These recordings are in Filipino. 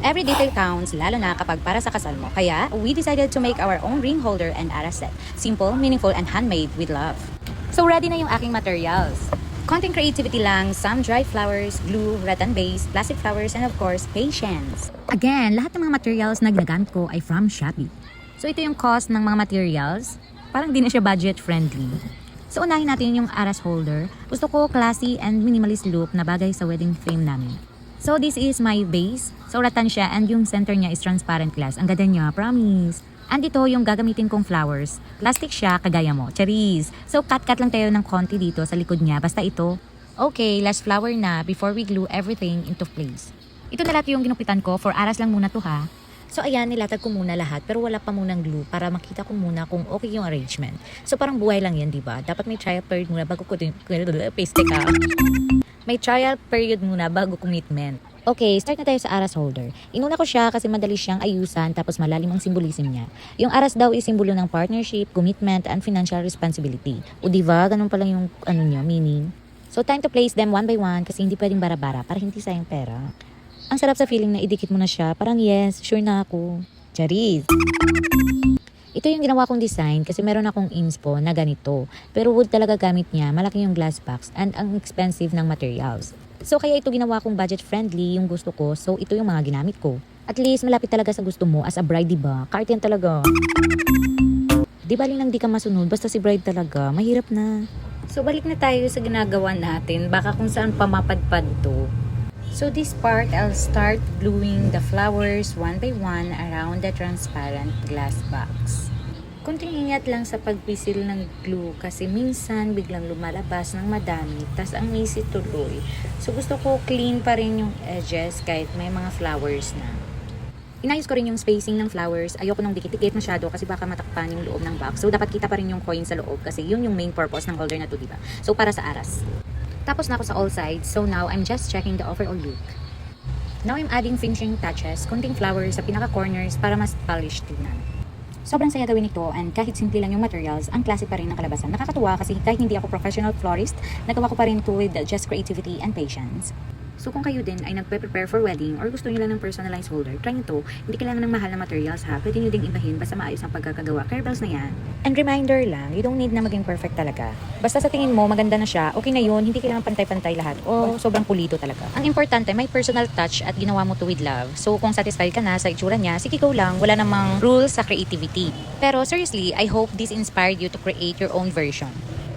Every detail counts, lalo na kapag para sa kasal mo. Kaya, we decided to make our own ring holder and aras set. Simple, meaningful, and handmade with love. So ready na yung aking materials. Konting creativity lang, some dry flowers, glue, rattan base, plastic flowers, and of course, patience. Again, lahat ng mga materials na ginagamit ko ay from Shopee. So ito yung cost ng mga materials. Parang di na siya budget friendly. So unahin natin yung aras holder. Gusto ko classy and minimalist look na bagay sa wedding frame namin. So this is my base. So rattan siya and yung center niya is transparent glass. Ang ganda niya, promise. And ito yung gagamitin kong flowers. Plastic siya, kagaya mo. Charis! So cut-cut lang tayo ng konti dito sa likod niya. Basta ito. Okay, last flower na before we glue everything into place. Ito na lahat yung ginupitan ko. For aras lang muna to ha. So ayan, nilatag ko muna lahat pero wala pa munang glue para makita ko muna kung okay yung arrangement. So parang buhay lang yan, di ba? Dapat may trial period muna bago ko paste ka. May trial period muna bago commitment. Okay, start na tayo sa aras holder. Inuna ko siya kasi madali siyang ayusan tapos malalim ang symbolism niya. Yung aras daw is simbolo ng partnership, commitment, and financial responsibility. O diba, ganun pa lang yung niya, meaning. So time to place them one by one kasi hindi pwedeng bara-bara para hindi sayang pera. Ang sarap sa feeling na idikit mo na siya, parang yes, sure na ako. Charis! Ito yung ginawa kong design kasi meron akong inspo na ganito. Pero wood talaga gamit niya, malaki yung glass box and ang expensive ng materials. So kaya ito ginawa kong budget friendly yung gusto ko, so ito yung mga ginamit ko. At least malapit talaga sa gusto mo as a bride, diba? Kahit yan talaga. Di bali lang di ka masunod, basta si bride talaga, mahirap na. So balik na tayo sa ginagawa natin, baka kung saan pa mapadpad to. So this part, I'll start gluing the flowers one by one around the transparent glass box. Kunting ingat lang sa pagpisil ng glue kasi minsan biglang lumalabas ng madami tas ang messy tuloy. So gusto ko clean pa rin yung edges kahit may mga flowers na. Inayos ko rin yung spacing ng flowers. Ayoko nung dikit-dikit masyado kasi baka matakpan yung loob ng box. So dapat kita pa rin yung coin sa loob kasi yun yung main purpose ng holder na to, diba? So para sa aras. Tapos na ako sa all sides. So now I'm just checking the overall look. Now I'm adding finishing touches, kunting flowers sa pinaka-corners para mas polished tingnan. Sobrang saya gawin ito and kahit simple lang yung materials, ang klase pa rin ng kalabasan. Nakakatuwa kasi kahit hindi ako professional florist, nagawa ko pa rin to with just creativity and patience. So kung kayo din ay nagpe-prepare for wedding or gusto niyo lang ng personalized holder, try nyo to. Hindi kailangan ng mahal na materials ha. Pwede nyo ding ibahin basta maayos ang pagkakagawa. Carebells na yan. And reminder lang, you don't need na maging perfect talaga. Basta sa tingin mo, maganda na siya, okay na yun, hindi kailangan pantay-pantay lahat. O sobrang pulito talaga. Ang importante, may personal touch at ginawa mo to with love. So kung satisfied ka na sa itsura niya, sige go lang. Wala namang rules sa creativity. Pero seriously, I hope this inspired you to create your own version.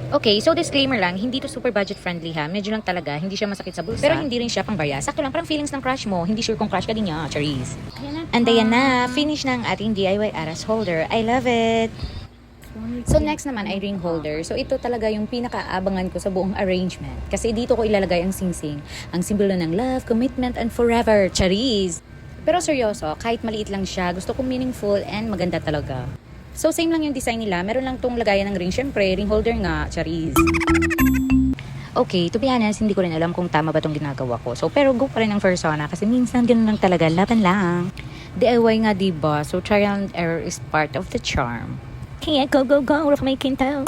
Okay, so disclaimer lang, hindi to super budget friendly ha. Medyo lang talaga, hindi siya masakit sa bulsa. Pero hindi rin siya pangbarya. Sakto lang, parang feelings ng crush mo. Hindi sure kung crush ka din niya, Charis. And ayan na, finish na ang ating DIY aras holder. I love it! So next naman ay ring holder. So ito talaga yung pinakaabangan ko sa buong arrangement. Kasi dito ko ilalagay ang singsing. Ang simbolo ng love, commitment, and forever. Charis! Pero seryoso, kahit maliit lang siya, gusto ko meaningful and maganda talaga. So same lang yung design nila. Meron lang tong lagayan ng ring. Syempre, ring holder nga. Charis. Okay, to be honest, hindi ko rin alam kung tama ba tong ginagawa ko. So pero go pa rin ang persona kasi minsan ganun lang talaga. Laban lang. DIY nga diba? So trial and error is part of the charm. Kaya go, go, go. Rock my kintail.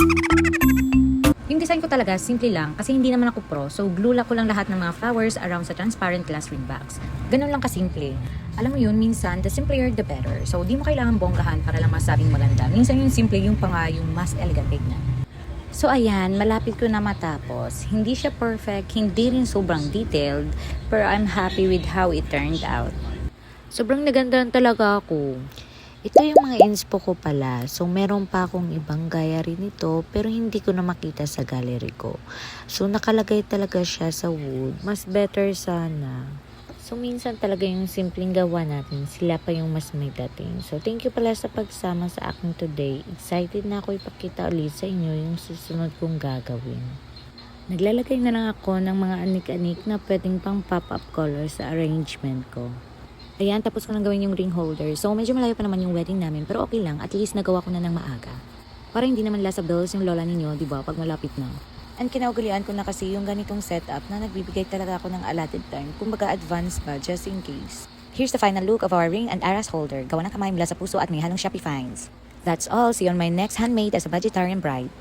Yung design ko talaga, simple lang kasi hindi naman ako pro. So glue ko lang lahat ng mga flowers around sa transparent glass ring box. Ganun lang kasimple. Alam mo yun, minsan, the simpler the better. So di mo kailangan bonggahan para lang masabing maganda. Minsan yung simple, yung pa nga yung mas elegant tignan. So ayan, malapit ko na matapos. Hindi siya perfect, hindi rin sobrang detailed, pero I'm happy with how it turned out. Sobrang nagandahan talaga ako. Ito yung mga inspo ko pala. So, meron pa akong ibang gaya rin ito, pero hindi ko na makita sa gallery ko. So, nakalagay talaga siya sa wood. Mas better sana. So, minsan talaga yung simpleng gawa natin, sila pa yung mas may dating. So, thank you pala sa pagsama sa akin today. Excited na ako ipakita ulit sa inyo yung susunod kong gagawin. Naglalagay na lang ako ng mga anik-anik na pwedeng pang pop-up color sa arrangement ko. Ayan, tapos ko nang gawin yung ring holder. So, medyo malayo pa naman yung wedding namin, pero okay lang. At least nagawa ko na ng maaga. Para hindi naman last of bills yung lola ninyo, di ba, pag malapit na. And kinaugalian ko na kasi yung ganitong setup na nagbibigay talaga ako ng allotted time. Kumbaga advance pa, just in case. Here's the final look of our ring and aras holder. Gawa ng kamay mula sa puso at may halong Shopee finds. That's all. See you on my next handmade as a vegetarian bride.